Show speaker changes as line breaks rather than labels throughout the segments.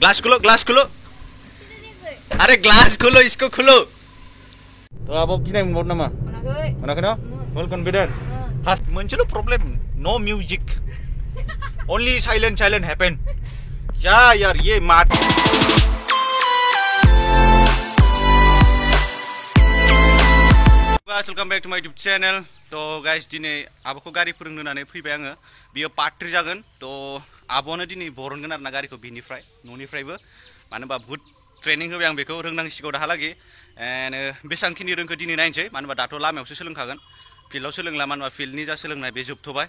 glass खोलो अरे glass खोलो इसको खोलो तो अब गिनाय मोनबावो नामा मोनाखै न फुल कन्फिडेंस मोनसेल' प्रब्लेम नो म्यूजिक ओनली साइलेंट हैपन क्या यार ये मार वेलकम बैक टू माय यूट्यूब चैनल तो गाइस दिनै आबोखौ गारि फोरोंनो होननानै फैबाय आङो बियो पार्ट 3 जागोन तो आब'आनो दिनै बरनगोन आरोना गारिखौ बिनिफ्राय न'निफ्रायबो मानो होनबा बहुत ट्रेनिं होबाय आं बेखौ रोंनांसिगौ दाहालागै एन्ड बेसांखिनि रोंखो दिनै नायनोसै मानो होनबा दाथ' लामायावसो सोलोंखागोन फिल्डआव सोलोंला मानो होनबा फिल्डनि जा सोलोंनाय बे जोबथ'बाय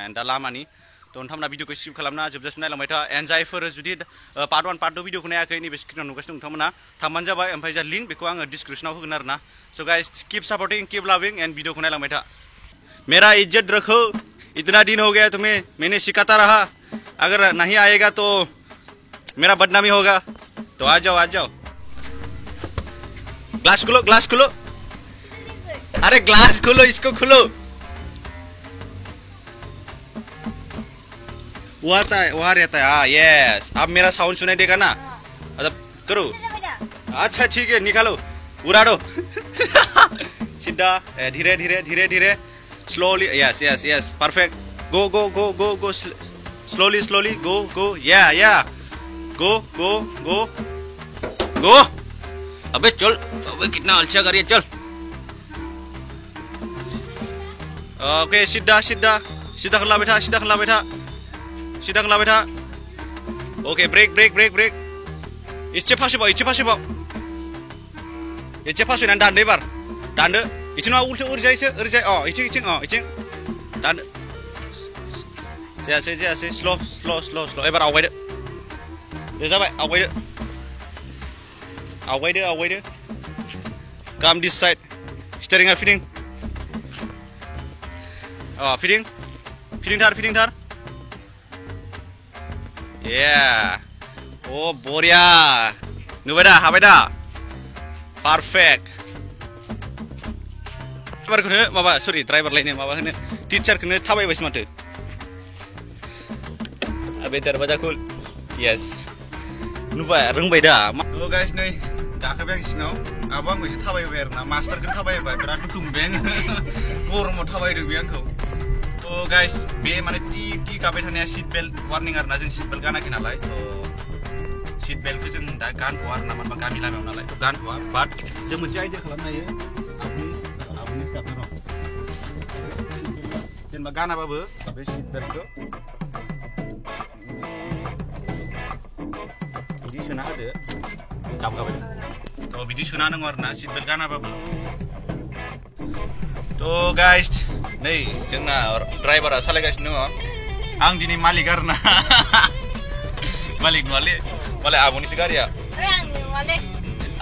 एन्ड दा लामानि तो नोंथांमोना भिडिअखौ स्किप खालामना जोबजासिम नायलांबाय था एन्ड जायफोर जुदि पार्ट 1 पार्ट 2 भिडिअखौ नायाखै नैबे स्क्रिनाव नुगासिनो नोंथांमोना थांबानो जाबाय ओमफ्राय जा लिंक बेखौ आङो डिस्क्रिप्शनाव होगोन आरोना so guys keep supporting keep loving and video को नायलांबाय था मेरा इज्जत रखो इतना दिन हो गया तुम्हें मैंने सिखाता रहा अगर नहीं आएगा तो मेरा बदनामी होगा तो आ जाओ ग्लास खोलो अरे ग्लास खोलो इसको खोलो वहाँ रहता है हाँ यस अब मेरा साउंड सुनाई देगा ना मतलब करो अच्छा ठीक है निकालो उड़ा दो सीधा धीरे स्लोली यस परफेक्ट गो स्लोली गो या गो अबे चल अबे कितना अलसा करिए चल ओके सीधा खलाबाय था ओके ब्रेक इसे फासोबाव एसे फासयनानै दानदो एबार दानदो इथिं नङा ओरैजाय इथिं दानदो जायासै स्ल' एबार आवगायदो दे जाबाय आवगायदो काम दिस साइड स्टीयरिंआ फिदिं थार ओ बरिया नुबाय दा हाबाय दा परफेक्ट ड्राइभारखौनो माबा सरि ड्राइभार लायनो माबा होनो टीचारखौनो थाबायबायसो माथो अबे दरवाजा खुल यस नुबाय रोंबाय दा ओ गाइस नै गाखोबाय आं सिनाव आबो आंबो एसे थाबायबाय आरोना मास्टारखौनो थाबायबाय बिराद दुखु मोनबाय आङो गरमाव थाबायदों बे आंखौ तो गाइस बे माने टी गाबाय थानाया सीट बेल्ट वार्निं आरोना जों सीट बेल्ट गानाखै नालाय तो सीट बेल्टखौ जों दा गानथ'आ आरोना मानोबा गामि लामायाव नालाय तो गानथ'आ बाट जों मोनसे आइडिया खालामनो हायो आबुनि स्टाफनो र' जेनेबा गानाबाबो बे सीट बेल्टखौ बिदि सोना होदो गाबगाबाय तो बिदि सोना होनांगौ आरोना सीट बेल्ट गानाबाबो तो गाइस नै जोंना ड्राइभारा सालायगासिनो दङ आं दिनै मालिक आरोना मालिक नङालै मालाय आब'निसो गारिया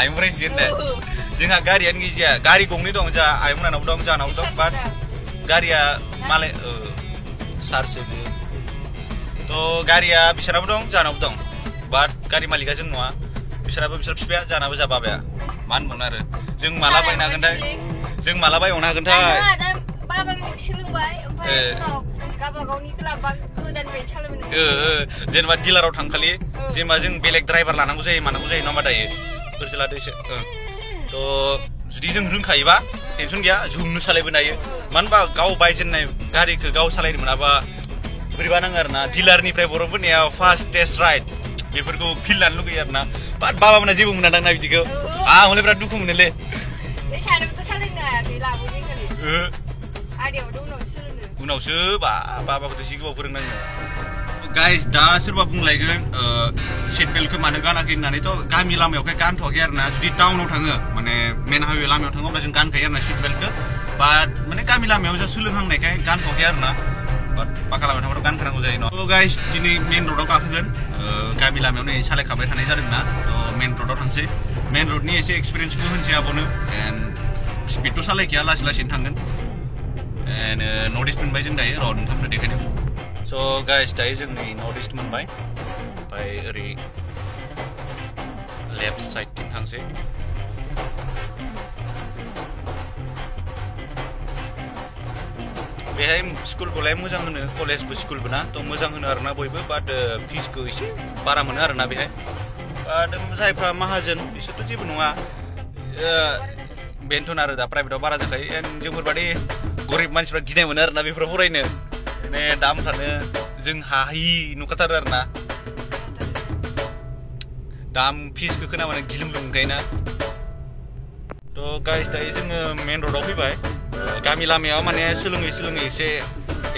आयंमोननि जेननाय जोंहा गारियानो गैजाया गारि गंनै दं जोंहा आयंमोनावबो दं जोंहानावबो दं बाट गारिया मालाय सार्ज होयो तो गारिया बिसोरनाबो दं जोंहानावबो दं बाट गारि मालिकआ जों नङा बिसोर बिफाया जोंहानाबो जोंहा बाबाया मा होनबावनो आरो जों माला बायनो हागोनथाय
बाबा सोलोंबाय ओमफ्राय उनाव गावबागावनि क्लाबा गोदाननिफ्राय सालायबोनो
जेनेबा डिलाराव थांखालि जेनेबा जों बेलेग ड्राइभार लानांगौ जायो नङा होनबा दायो ओरैसो लादो एसे तो जुदि जों रोंखायोबा टेनसन गैया जोंनो सालायबोनो हायो मानो होनबा गाव बायजेननाय गारिखौ गाव सालायनो मोनाबा बोरैबा नाङो आरोना डिलारनिफ्राय बर'फोरनिया फार्स्ट टेस्ट राइड बेफोरखौ फिल लानो लुगैयो आरोना बाट बाबामोना जेबो मोनादांना बिदिखौ आं हले बिराद दुखु मोनोलै
सानैबोथ' सालायनो हायाखै लाबोजेनखालि
उनावसो बाबाखौथ' एसे गोबाव फोरोंनांगौ गाइस दा सोरबा बुंलायगोन सीट बेल्टखौ मानो गानाखै होननानैथ' गामि लामायावखाय गानथ'वाखै आरोना जुदि टाउनाव थाङो माने मेन हाइवे लामायाव थाङो अब्ला जों गानखायो आरोना सीट बेल्टखौ बाट माने गामि लामायाव जा सोलोंहांनायखाय गानथ'वाखै आरोना बाट पाका लामायाव थांबाथ' गानखानांगौ जायो न' थ' गाइस दिनै मेन र'डआव गाखोगोन गामि लामायावनो सालायखाबाय थानाय जादोंना थ' मेन र'डआव थांसै मेन र'डनि एसे एक्सपिरियेन्सखौ होनोसै आब'नो एन्ड स्पिडथ' सालायखाया लासैनो थांगोन एन्ड नर्थ इस्ट मोनबाय जों दायो र' नोंथांमोननो देखायदों स' गाइस दायो जों नै नर्थ इस्ट मोनबाय ओमफ्राय ओरै लेफ्ट साइडथिं थांसै बेहाय स्कुलखौलाय मोजां होनो कलेजबो स्कुलबो ना थ' मोजां होनो आरोना बयबो बाट फिसखौ एसे बारा मोनो आरोना बेहाय बाट जायफ्रा माहाजोन बिसोरथ' जेबो नङा बेनोथ' आरो दा प्राइभेटाव बारा जाखायो जोंफोरबादि गरिब मानसिफ्रा गिनाय मोनो आरोना बेफोराव फरायनो माने दामफ्रानो जों हायि नुखाथारो आरोना दाम फिसखौ खोनाबानो गिलुंलुं मोनखायोना थ' गाइस दायो जोङो मेन र'डआव फैबाय गामि लामायाव माने सोलोङै एसे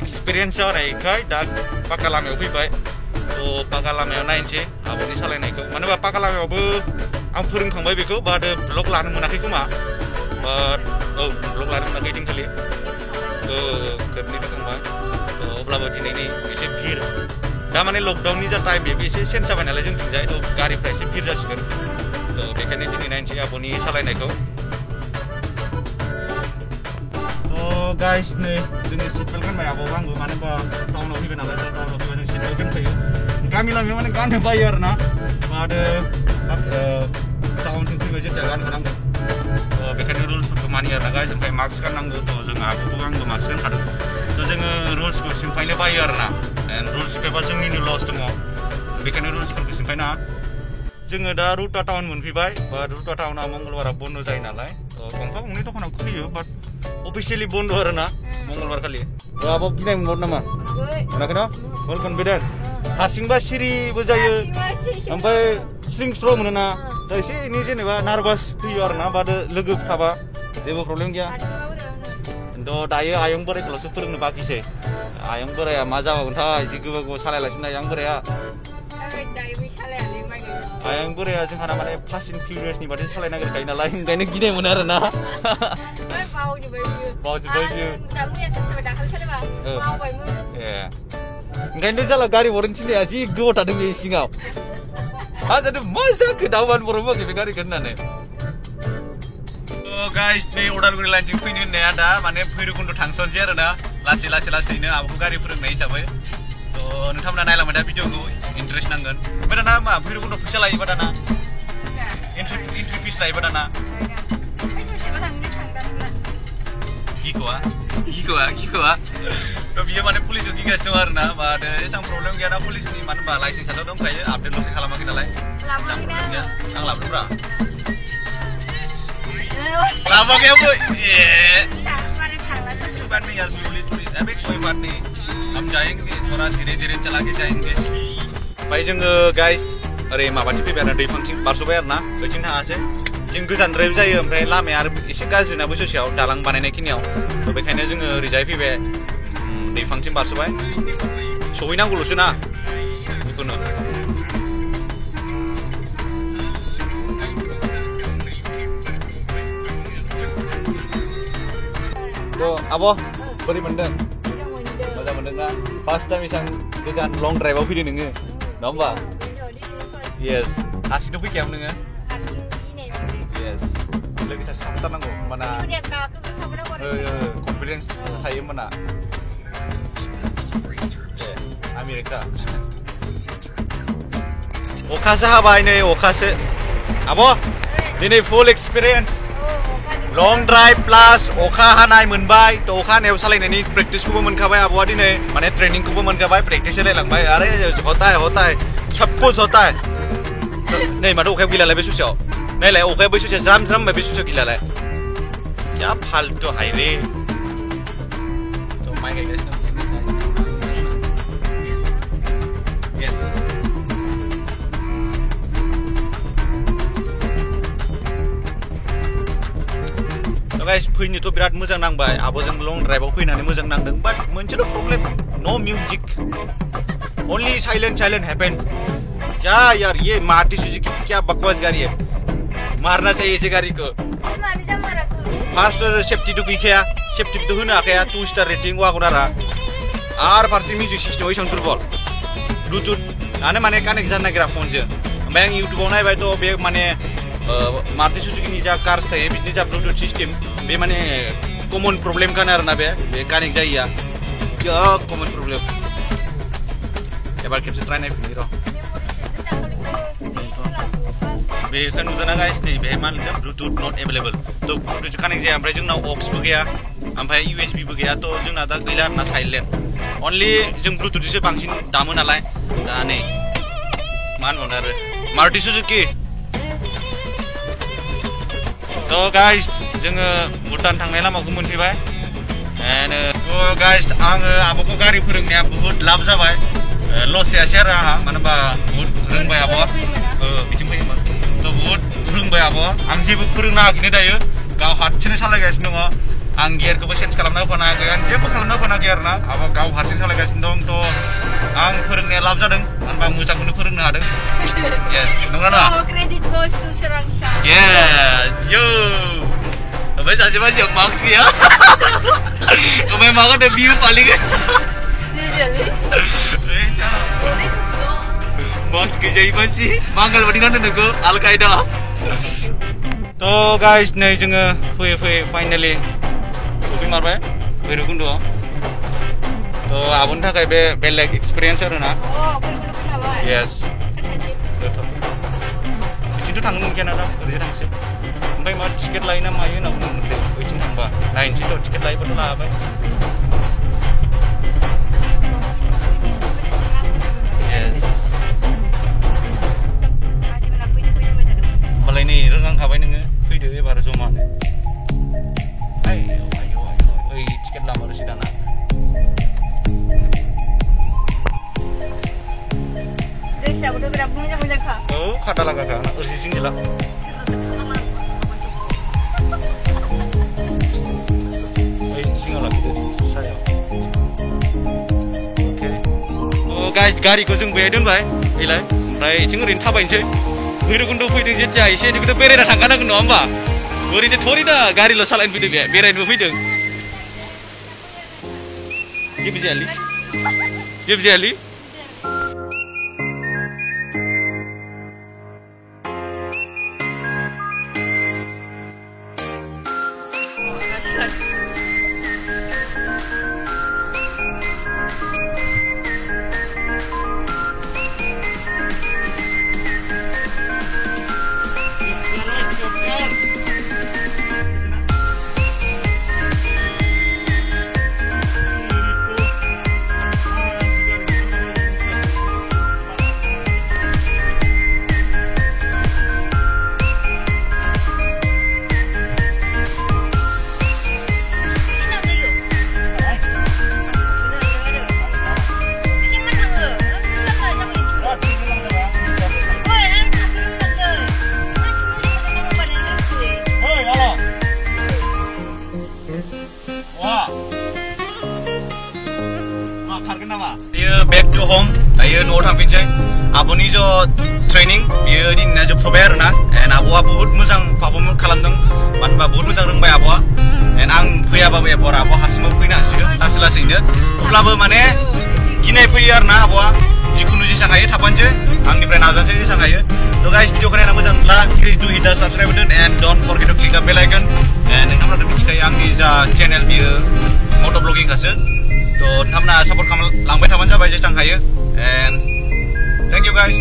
एक्सपिरियेन्स जानायखाय दा पाका लामायाव फैबाय थ' पाका लामायाव नायनोसै आब'नि सालायनायखौ मानो होनबा पाका लामायावबो आं फोरोंखांबाय बेखौ बाट ब्लग लानो मोनाखै खोमा बाट ब्लग लानो मोनाखै दिनखालि खेबनै फैखांबाय थ' अब्लाबो दिनै नै एसे भिर दा माने लकडाउननि जा टाइम बेबो एसे चेन्ज जाबाय नालाय जोंथिंजाय थ' गारिफ्रा एसे भिर जासिगोन थ' बेखायनो दिनै नायनोसै आब'नि सालायनायखौ गाइस नै जोंनि सिट बेल्ट गानबाय आब'बो आंबो मानो होनबा टाउनाव फैबाय नालाय टाउनाव फैबा जों सिट बेल्ट गानखायो गामि लामायाव माने गाननो बायो आरोना बाट टाउनथिं फैबाय जेथिया गानखानांगोन बेखायनो रुल्सफोरखौ मानियो आरोना गाइस ओमफ्राय मास्क गाननांगौ थ' जों आब'बो आंबो मास्क गानखादों थ' जोङो रुल्सखौ सिमफायनो बायो आरोना रुल्स सिफायबा जोंनिनो लस दङ बेखायनो रुल्सफोरखौ सिमफायनाङा जोङो दा रुटा टाउन मोनफैबाय बाट रुटा टाउना मंगलबारा बन्द जायो नालाय गंफा गंनै दखानाव खुलियो बाट अफिसियेलि बन्द आरोना मंगलबार खालि आब' गिनाय मोनबावदों नामा मोनाखै ना फुल कनफिडेन्स हारसिंबा सिरिबो जायो ओमफ्राय स्रिं स्र' मोनो ना दा एसे एनै जेनेबा नार्भास फैयो आरोना बाट लोगो थाबा जेबो प्रब्लेम गैया थ' दायो आयं बोराइखौल'सो फोरोंनो बाखिसै आयं बोराया मा जाबावगोनथाय जि गोबाव गोबाव सालायलासिनो आयं बोराया आयं बोराया जोंहाना माने फास्ट एन्ड फिउरियासनि बादि सालायनो नागिरखायो नालाय ओंखायनो गिनाय मोनो आरोना बावजोब्बाय बियो ओंखायनोथ' जाला गारि बर'नो थिननाया जि गोबाव थादों बे सिङाव आं जादों मा जाखो दावबानो बर'बाखै बे गारिखौ होननानै गाइस नै उदालगुरि लाइनथिं फैनो होननाया दा माने भैरबकुन्द थांसनसै आरोना लासैनो आब'खौ गारि फोरोंनाय हिसाबै थ' नोंथांमोना नायलांबाय दा भिडिअखौ इन्टारेस्ट नांगोन ओमफ्राय दाना मा भैरबकुन्द फैसा लायोबा दाना एन्ट्रि फिस लायोबा दाना गिख'आ थ' बियो माने पुलिसखौ गिगासिनो दं आरोना बाट एसेबां प्रब्लेम गैया दा पुलिसनि मानो होनबा लाइसेन्सआथ' दंखायो आपडेटल'सो खालामाखै नालाय एसेबां प्रब्लेम गैया आं लाबोब्रा लाबोआखै आंबो बात नहीं यार पुलिस अबे कोई बात नहीं हम जाएंगे थोड़ा धीरे चला के जाएंगे भाई जोङो गाइस ओरै माबाथिं फैबाय आरो दैफांथिं बारस'बाय आरोना ओइथिं थाङासै जों गोजानद्रायबो जायो ओमफ्राय लामाया आरो एसे गाज्रिना बै ससेयाव दालां बानायनायखिनियाव थ' बेखायनो जोङो ओरैजाय फैबाय दैफांथिं बारस'बाय सहैनांगौल'सो ना बेखौनो आब' बोरै मोनदों मोजां मोनदों ना फार्स्ट टाइम एसां गोजान लं ड्राइभआव फैदों नोङो नङा होमबा येस हारसिंथ' फैखायामोन नोङो येस लोगो सासे थाबथारनांगौ होमबाना कनफिडेन्स थायो होमबाना आमेरिका अखासो हाबाय नै अखासो आब' दिनै फुल एक्सपिरियेन्स लं ड्राइभ प्लास अखा हानाय मोनबाय थ' अखा हानायाव सालायनायनि प्रेक्टिसखौबो मोनखाबाय आब'आ दिनै माने ट्रेनिंखौबो मोनखाबाय प्रेक्टिस होलायलांबाय आरे होता है सब कुछ होता है नै माथो अखाया गैलालाय बे ससेयाव नायलाय अखाया बै ससेयाव ज्राम होनबाय बे ससेयाव गैलालाय क्या फाल्तु हाय रे थ' माइ गायगासिनो गाइस फैनोथ' बिराद मोजां नांबाय आब'जों लं ड्राइभआव फैनानै मोजां नांदों बाट मोनसेल' प्रब्लेम नो म्यूजिक ओनली साइलेंट हैपेन क्या यार ये मारुति सुजुकी की क्या बकवास गाड़ी है मारना चाहिए इसे गाड़ी को फार्स्ट सेफ्टी तो गैखाया सेफ्टी तो होनो हाखाया 2 स्टार रेटिं वागनारा आरो फारसे म्यूजिक सिस्टेम एसेबां दुरबल ब्लुटुथ आनो माने कानेक्ट जानो नागिरा फनजों ओमफ्राय आं इउटुबाव नायबायथ' बे माने मारुति सुजुकिनि जा कार्स थायो बिदिनो जा ब्लुटुथ सिस्टेम बे माने कमन प्रब्लेम खानो आरोना बे कानेक्ट जायैया क्या कमन प्रब्लेम एबार खेबसे ट्राइ नायफिननि र' बेखौ नुदोंना गाइस नै बेहाय मा लिरदों ब्लुटुथ नट एभेलेबल थ' ब्लुटुथ कानेक्ट जाया ओमफ्राय जोंनाव अक्सबो गैया ओमफ्राय USB बो गैया थ' जोंना दा गैला आरोना साइलेन्ट अनलि जों ब्लुटुथजोंसो बांसिन दामो नालाय दा नै मा होनबावनो आरो मारुति सुजुकि थ' गाइस जोङो भुटान थांनाय लामाखौ मोनफैबाय थ' गाइस आङो आब'खौ गारि फोरोंनाया बुहुत लाब जाबाय लस जायासै आरो आंहा मानो होनबा बुहुत रोंबाय आब'आ बिथिं फैयोमोन थ' बुहुत रोंबाय आब'आ आं जेबो फोरोंनाङाखैनो दायो गाव हारसिंनो सालायगासिनो दङ आं गियारखौबो चेन्ज खालामना होफानाङाखै आं जेबो खालामना होफानाङाखै आरो ना आब'आ गाव हारसिं सालायगासिनो दं थ' आं फोरोंनाया लाब जादों मानो होनबा मोजांखौनो फोरोंनो हादों yes नंगौना नङा
credit goes to Serangsa
yes yo ओमफ्राय सासे मानसिया मार्क्स गैया ओमफ्राय मा होनो बियो पालिगोन मार्क्स गैजायै मानसि बांगाल बादि नांदों नोंखौ आल-कायदा थ' गाइस नै जोङो फैयै फैयै फाइनालि सफैमारबाय भैरबकुन्द'आव थ' आब'नि थाखाय बे बेलेग एक्सपिरियेन्स आरो ना yes बिथिंथ' थांनो मोनखायाना दा ओरैनो थांसै ओमफ्राय मा टिकेट लायो ना मायो होनना बुंदोंमोन ओइथिं थांबा नायनोसै थ' टिकेट लायोबाथ' लाबाय होमबालाय नै रोंहांखाबाय नोङो फैदो एबार जमानो ओइ टिकेट लामारोसै दाना
दैसाबोथ' बिराद मोजां-मोजांखा
औ खाथा लागाखा ओरैनो सिंगेला सिङाव लाखिदो सायाव अके गाइस गारिखौ जों बेहाय दोनबाय फैलाय ओमफ्राय जों ओरैनो थाबायनोसै भैरबकुन्द' फैदों जेथिया एसे एनैखौथ' बेरायना थांखानांगोन नङा होमबा ओरैनो थोरि दा गारिल' सालायनो फैदों बे बेरायनोबो फैदों जेबो जायालै back to home दायो न'आव थांफिनसै आब'नि जो ट्रेनिं बियो दिनैना जोबथ'बाय आरो ना एन्ड आब'आ बहुत मोजां पारफर्म खालामदों मानो होनबा बहुत मोजां रोंबाय आब'आ एन्ड आं फैयाबाबो एबार आब'आ हारसिंबो फैनो हासिगोन लासै लासैनो अब्लाबो माने गिनाय फैयो आरो ना आब'आ जिखुनु जेसां हायो थाफानोसै आंनिफ्राय नाजानोसै जेसां हायो थ' गाइस भिडिअखौ नायना मोजां मोनब्ला प्लिज डु hit the subscribe button and don't forget to click the bell icon and नोंथांमोनाथ' मिथिखायो आंनि जा चेनेल बियो मट' ब्लगिंखासो थ' नोंथांमोना सापर्ट खालामलांबाय थाबानो जाबाय जेसां हायो एन्ड थेंक इउ गाइस